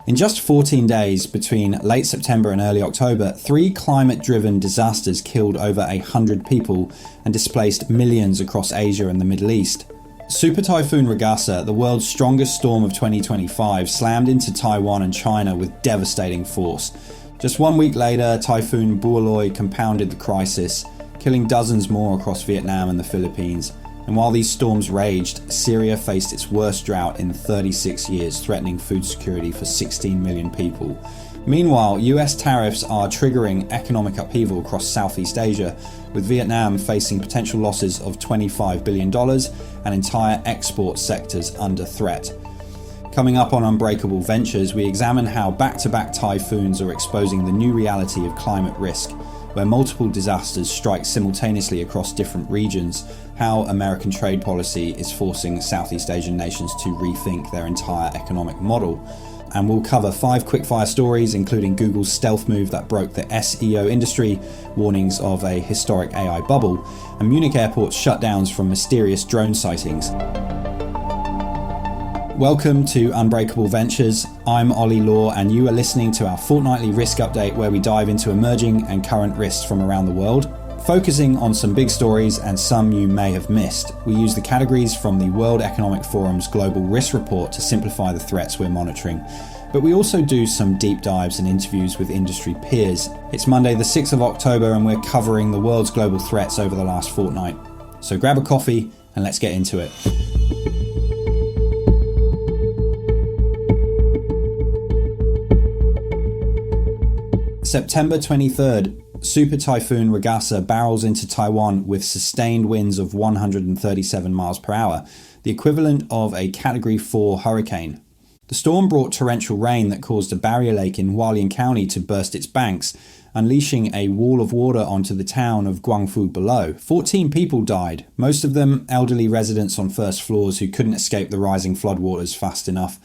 In just 14 days between late September and early October, 3 climate-driven disasters killed over 100 people and displaced millions across Asia and the Middle East. Super Typhoon Ragasa, the world's strongest storm of 2025, slammed into Taiwan and China with devastating force. Just 1 week later, Typhoon Bualoi compounded the crisis, killing dozens more across Vietnam and the Philippines. And while these storms raged, Syria faced its worst drought in 36 years, threatening food security for 16 million people. Meanwhile, US tariffs are triggering economic upheaval across Southeast Asia, with Vietnam facing potential losses of $25 billion and entire export sectors under threat. Coming up on Unbreakable Ventures, we examine how back-to-back typhoons are exposing the new reality of climate risk, where multiple disasters strike simultaneously across different regions, how American trade policy is forcing Southeast Asian nations to rethink their entire economic model. And we'll cover 5 quickfire stories, including Google's stealth move that broke the SEO industry, warnings of a historic AI bubble, and Munich airport's shutdowns from mysterious drone sightings. Welcome to Unbreakable Ventures. I'm Ollie Law, and you are listening to our fortnightly risk update where we dive into emerging and current risks from around the world, focusing on some big stories and some you may have missed. We use the categories from the World Economic Forum's Global Risk Report to simplify the threats we're monitoring. But we also do some deep dives and interviews with industry peers. It's Monday the 6th of October and we're covering the world's global threats over the last fortnight. So grab a coffee and let's get into it. September 23rd, Super Typhoon Ragasa barrels into Taiwan with sustained winds of 137 miles per hour, the equivalent of a Category 4 hurricane. The storm brought torrential rain that caused a barrier lake in Hualien County to burst its banks, unleashing a wall of water onto the town of Guangfu below. 14 people died, most of them elderly residents on first floors who couldn't escape the rising floodwaters fast enough.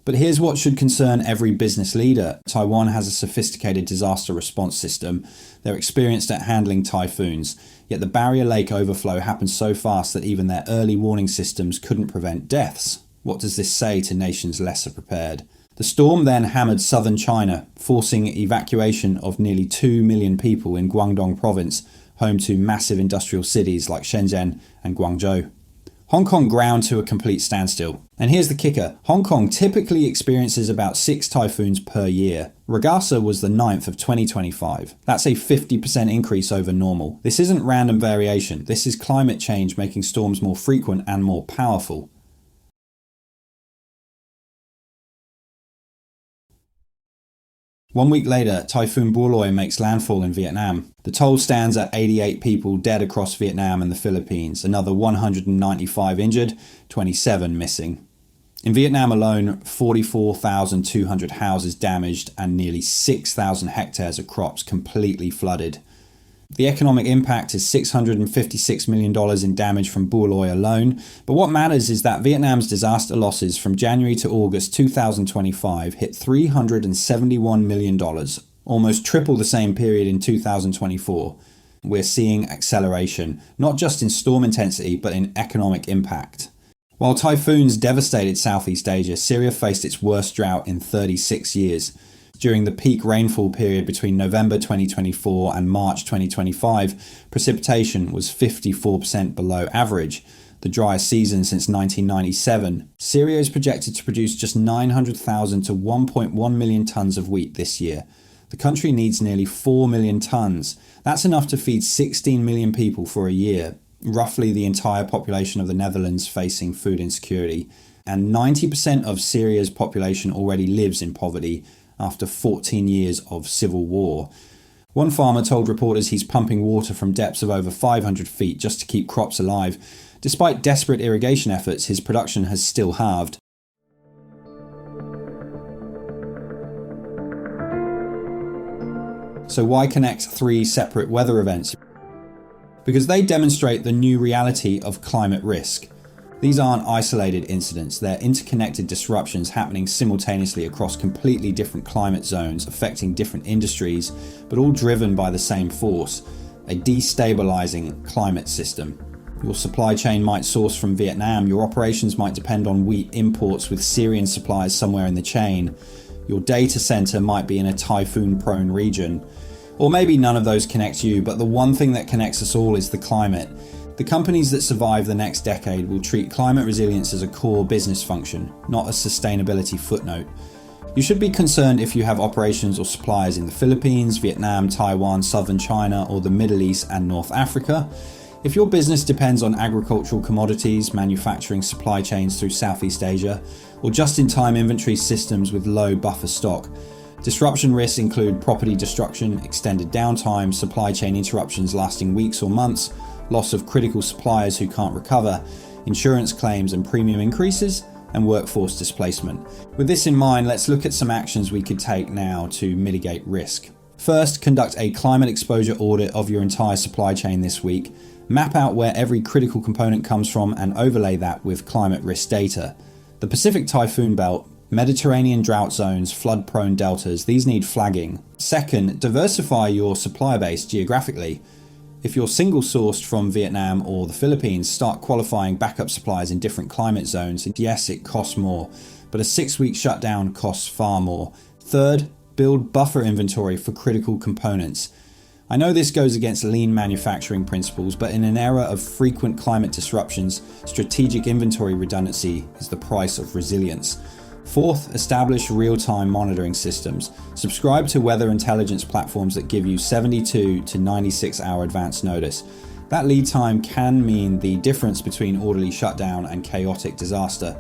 But here's what should concern every business leader. Taiwan has a sophisticated disaster response system. They're experienced at handling typhoons. Yet the barrier lake overflow happened so fast that even their early warning systems couldn't prevent deaths. What does this say to nations lesser prepared? The storm then hammered southern China, forcing evacuation of nearly 2 million people in Guangdong province, home to massive industrial cities like Shenzhen and Guangzhou. Hong Kong ground to a complete standstill. And here's the kicker. Hong Kong typically experiences about 6 typhoons per year. Ragasa was the 9th of 2025. That's a 50% increase over normal. This isn't random variation. This is climate change making storms more frequent and more powerful. One week later, Typhoon Bualoi makes landfall in Vietnam. The toll stands at 88 people dead across Vietnam and the Philippines, another 195 injured, 27 missing. In Vietnam alone, 44,200 houses damaged and nearly 6,000 hectares of crops completely flooded. The economic impact is $656 million in damage from Bualoi alone, but what matters is that Vietnam's disaster losses from January to August 2025 hit $371 million, almost triple the same period in 2024. We're seeing acceleration, not just in storm intensity, but in economic impact. While typhoons devastated Southeast Asia, Syria faced its worst drought in 36 years. During the peak rainfall period between November 2024 and March 2025, precipitation was 54% below average, the driest season since 1997. Syria is projected to produce just 900,000 to 1.1 million tons of wheat this year. The country needs nearly 4 million tons. That's enough to feed 16 million people for a year, roughly the entire population of the Netherlands facing food insecurity. And 90% of Syria's population already lives in poverty, after 14 years of civil war. One farmer told reporters he's pumping water from depths of over 500 feet just to keep crops alive. Despite desperate irrigation efforts, his production has still halved. So why connect 3 separate weather events? Because they demonstrate the new reality of climate risk. These aren't isolated incidents, they're interconnected disruptions happening simultaneously across completely different climate zones, affecting different industries, but all driven by the same force, a destabilizing climate system. Your supply chain might source from Vietnam, your operations might depend on wheat imports with Syrian suppliers somewhere in the chain. Your data center might be in a typhoon-prone region. Or maybe none of those connect you, but the one thing that connects us all is the climate. The companies that survive the next decade will treat climate resilience as a core business function, not a sustainability footnote. You should be concerned if you have operations or suppliers in the Philippines, Vietnam, Taiwan, southern China, or the Middle East and North Africa. If your business depends on agricultural commodities, manufacturing supply chains through Southeast Asia, or just-in-time inventory systems with low buffer stock, disruption risks include property destruction, extended downtime, supply chain interruptions lasting weeks or months, loss of critical suppliers who can't recover, insurance claims and premium increases, and workforce displacement. With this in mind, let's look at some actions we could take now to mitigate risk. First, conduct a climate exposure audit of your entire supply chain this week. Map out where every critical component comes from and overlay that with climate risk data. The Pacific Typhoon Belt, Mediterranean drought zones, flood-prone deltas, these need flagging. Second, diversify your supplier base geographically. If you're single-sourced from Vietnam or the Philippines, start qualifying backup suppliers in different climate zones. Yes, it costs more, but a 6-week shutdown costs far more. Third, build buffer inventory for critical components. I know this goes against lean manufacturing principles, but in an era of frequent climate disruptions, strategic inventory redundancy is the price of resilience. Fourth, establish real-time monitoring systems. Subscribe to weather intelligence platforms that give you 72 to 96-hour advance notice. That lead time can mean the difference between orderly shutdown and chaotic disaster.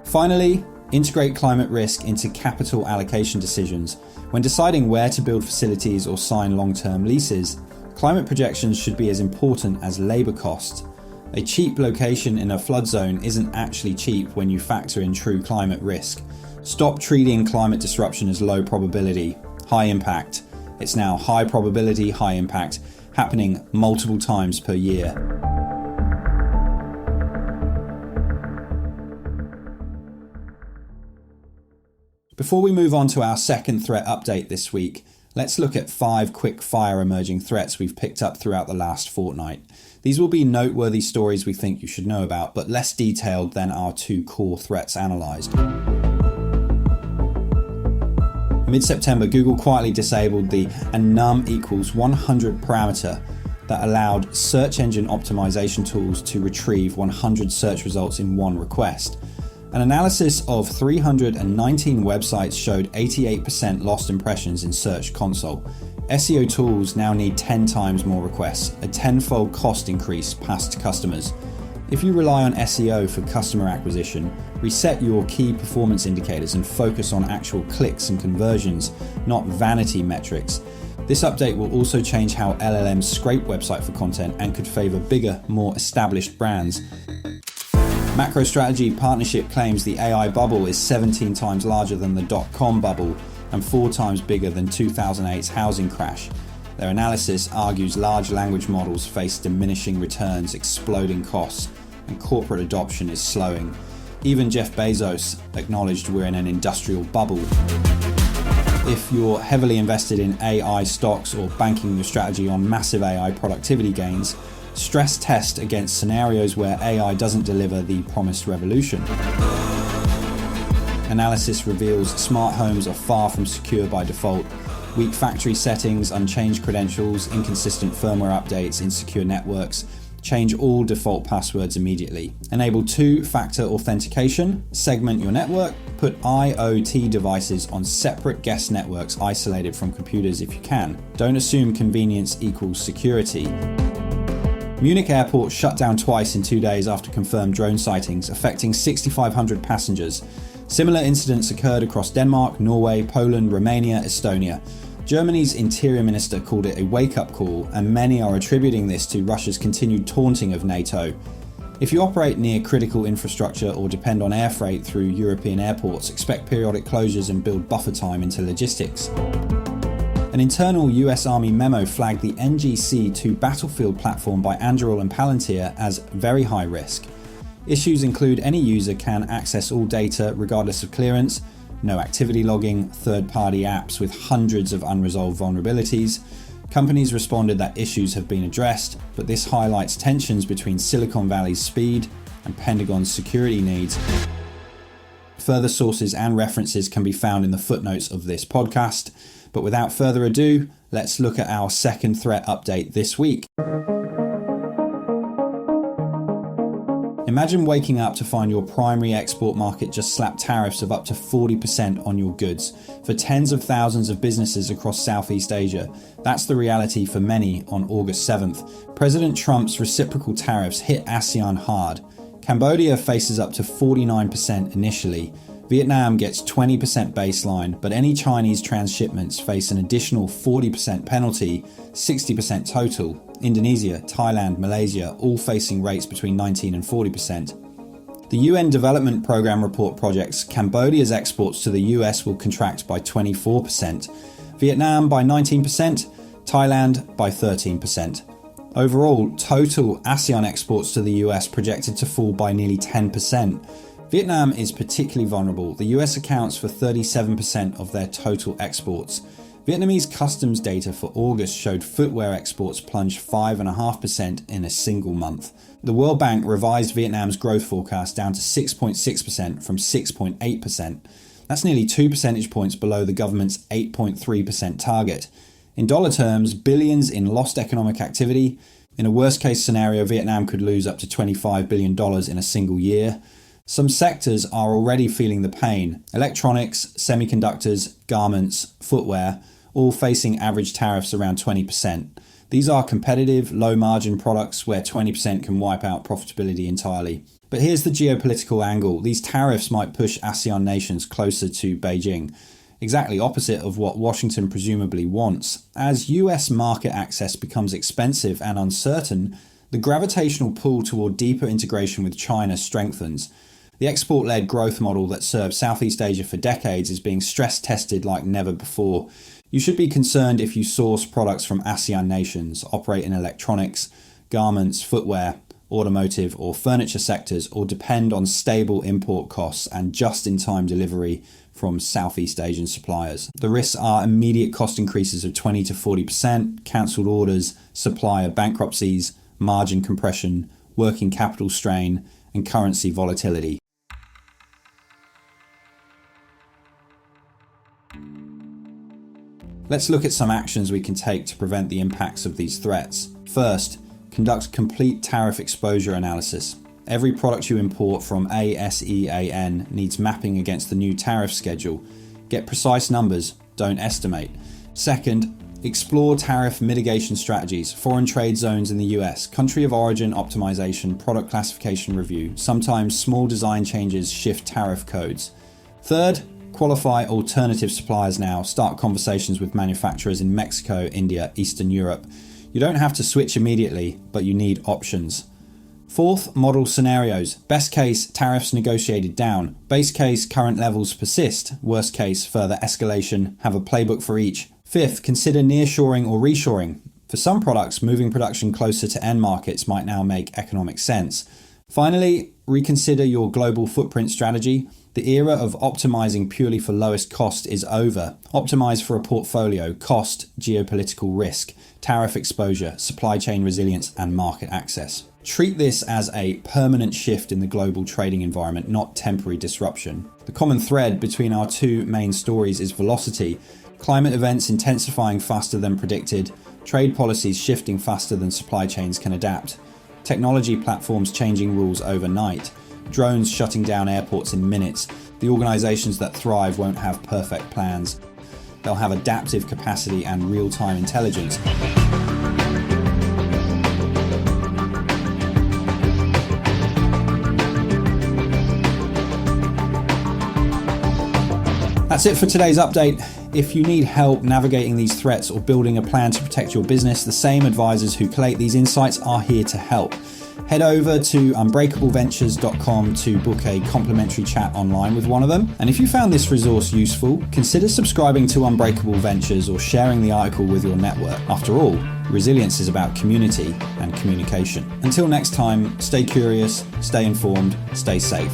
Finally, integrate climate risk into capital allocation decisions. When deciding where to build facilities or sign long-term leases, climate projections should be as important as labor costs. A cheap location in a flood zone isn't actually cheap when you factor in true climate risk. Stop treating climate disruption as low probability, high impact. It's now high probability, high impact, happening multiple times per year. Before we move on to our second threat update this week, let's look at 5 quick-fire emerging threats we've picked up throughout the last fortnight. These will be noteworthy stories we think you should know about, but less detailed than our 2 core threats analysed. Mid-September, Google quietly disabled the num equals 100 parameter that allowed search engine optimization tools to retrieve 100 search results in one request. An analysis of 319 websites showed 88% lost impressions in Search Console. SEO tools now need 10 times more requests, a 10-fold cost increase passed to customers. If you rely on SEO for customer acquisition, reset your key performance indicators and focus on actual clicks and conversions, not vanity metrics. This update will also change how LLMs scrape website for content and could favor bigger, more established brands. MacroStrategy Partnership claims the AI bubble is 17 times larger than the dot-com bubble and 4 times bigger than 2008's housing crash. Their analysis argues large language models face diminishing returns, exploding costs, and corporate adoption is slowing. Even Jeff Bezos acknowledged we're in an industrial bubble. If you're heavily invested in AI stocks or banking your strategy on massive AI productivity gains, stress test against scenarios where AI doesn't deliver the promised revolution. Analysis reveals smart homes are far from secure by default. Weak factory settings, unchanged credentials, inconsistent firmware updates, insecure networks. Change all default passwords immediately. Enable 2-factor authentication. Segment your network. Put IoT devices on separate guest networks isolated from computers if you can. Don't assume convenience equals security. Munich airport shut down twice in 2 days after confirmed drone sightings, affecting 6,500 passengers. Similar incidents occurred across Denmark, Norway, Poland, Romania, Estonia. Germany's interior minister called it a wake-up call, and many are attributing this to Russia's continued taunting of NATO. If you operate near critical infrastructure or depend on air freight through European airports, expect periodic closures and build buffer time into logistics. An internal US Army memo flagged the NGC-2 battlefield platform by Anduril and Palantir as very high risk. Issues include any user can access all data regardless of clearance, no activity logging, third-party apps with hundreds of unresolved vulnerabilities. Companies responded that issues have been addressed, but this highlights tensions between Silicon Valley's speed and Pentagon's security needs. Further sources and references can be found in the footnotes of this podcast. But without further ado, let's look at our second threat update this week. Imagine waking up to find your primary export market just slapped tariffs of up to 40% on your goods for tens of thousands of businesses across Southeast Asia. That's the reality for many on August 7th. President Trump's reciprocal tariffs hit ASEAN hard. Cambodia faces up to 49% initially. Vietnam gets 20% baseline, but any Chinese transshipments face an additional 40% penalty, 60% total. Indonesia, Thailand, Malaysia, all facing rates between 19 and 40%. The UN Development Programme report projects Cambodia's exports to the US will contract by 24%, Vietnam by 19%, Thailand by 13%. Overall, total ASEAN exports to the US projected to fall by nearly 10%. Vietnam is particularly vulnerable. The US accounts for 37% of their total exports. Vietnamese customs data for August showed footwear exports plunged 5.5% in a single month. The World Bank revised Vietnam's growth forecast down to 6.6% from 6.8%. That's nearly 2 percentage points below the government's 8.3% target. In dollar terms, billions in lost economic activity. In a worst-case scenario, Vietnam could lose up to $25 billion in a single year. Some sectors are already feeling the pain. Electronics, semiconductors, garments, footwear, all facing average tariffs around 20%. These are competitive, low-margin products where 20% can wipe out profitability entirely. But here's the geopolitical angle. These tariffs might push ASEAN nations closer to Beijing. Exactly opposite of what Washington presumably wants. As US market access becomes expensive and uncertain, the gravitational pull toward deeper integration with China strengthens. The export-led growth model that served Southeast Asia for decades is being stress-tested like never before. You should be concerned if you source products from ASEAN nations, operate in electronics, garments, footwear, automotive or furniture sectors, or depend on stable import costs and just-in-time delivery from Southeast Asian suppliers. The risks are immediate cost increases of 20 to 40%, cancelled orders, supplier bankruptcies, margin compression, working capital strain, and currency volatility. Let's look at some actions we can take to prevent the impacts of these threats. First, conduct complete tariff exposure analysis. Every product you import from ASEAN needs mapping against the new tariff schedule. Get precise numbers, don't estimate. Second, explore tariff mitigation strategies, foreign trade zones in the US, country of origin optimization, product classification review. Sometimes small design changes shift tariff codes. Third, qualify alternative suppliers now. Start conversations with manufacturers in Mexico, India, Eastern Europe. You don't have to switch immediately, but you need options. Fourth, model scenarios. Best case, tariffs negotiated down. Base case, current levels persist. Worst case, further escalation. Have a playbook for each. Fifth, consider nearshoring or reshoring. For some products, moving production closer to end markets might now make economic sense. Finally, reconsider your global footprint strategy. The era of optimizing purely for lowest cost is over. Optimize for a portfolio, cost, geopolitical risk, tariff exposure, supply chain resilience, and market access. Treat this as a permanent shift in the global trading environment, not temporary disruption. The common thread between our two main stories is velocity. Climate events intensifying faster than predicted, trade policies shifting faster than supply chains can adapt, technology platforms changing rules overnight, drones shutting down airports in minutes. The organizations that thrive won't have perfect plans. They'll have adaptive capacity and real-time intelligence. That's it for today's update. If you need help navigating these threats or building a plan to protect your business, the same advisors who collate these insights are here to help. Head over to unbreakableventures.com to book a complimentary chat online with one of them. And if you found this resource useful, consider subscribing to Unbreakable Ventures or sharing the article with your network. After all, resilience is about community and communication. Until next time, stay curious, stay informed, stay safe.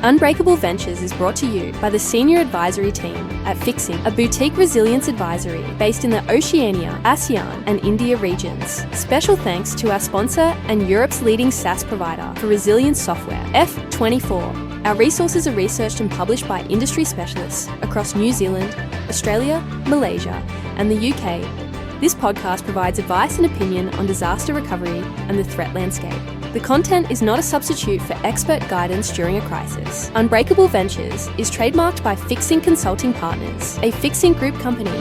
Unbreakable Ventures is brought to you by the Senior Advisory Team at Fixing, a boutique resilience advisory based in the Oceania, ASEAN and India regions. Special thanks to our sponsor and Europe's leading SaaS provider for resilience software, F24. Our resources are researched and published by industry specialists across New Zealand, Australia, Malaysia and the UK. This podcast provides advice and opinion on disaster recovery and the threat landscape. The content is not a substitute for expert guidance during a crisis. Unbreakable Ventures is trademarked by Fixing Consulting Partners, a Fixing Group company.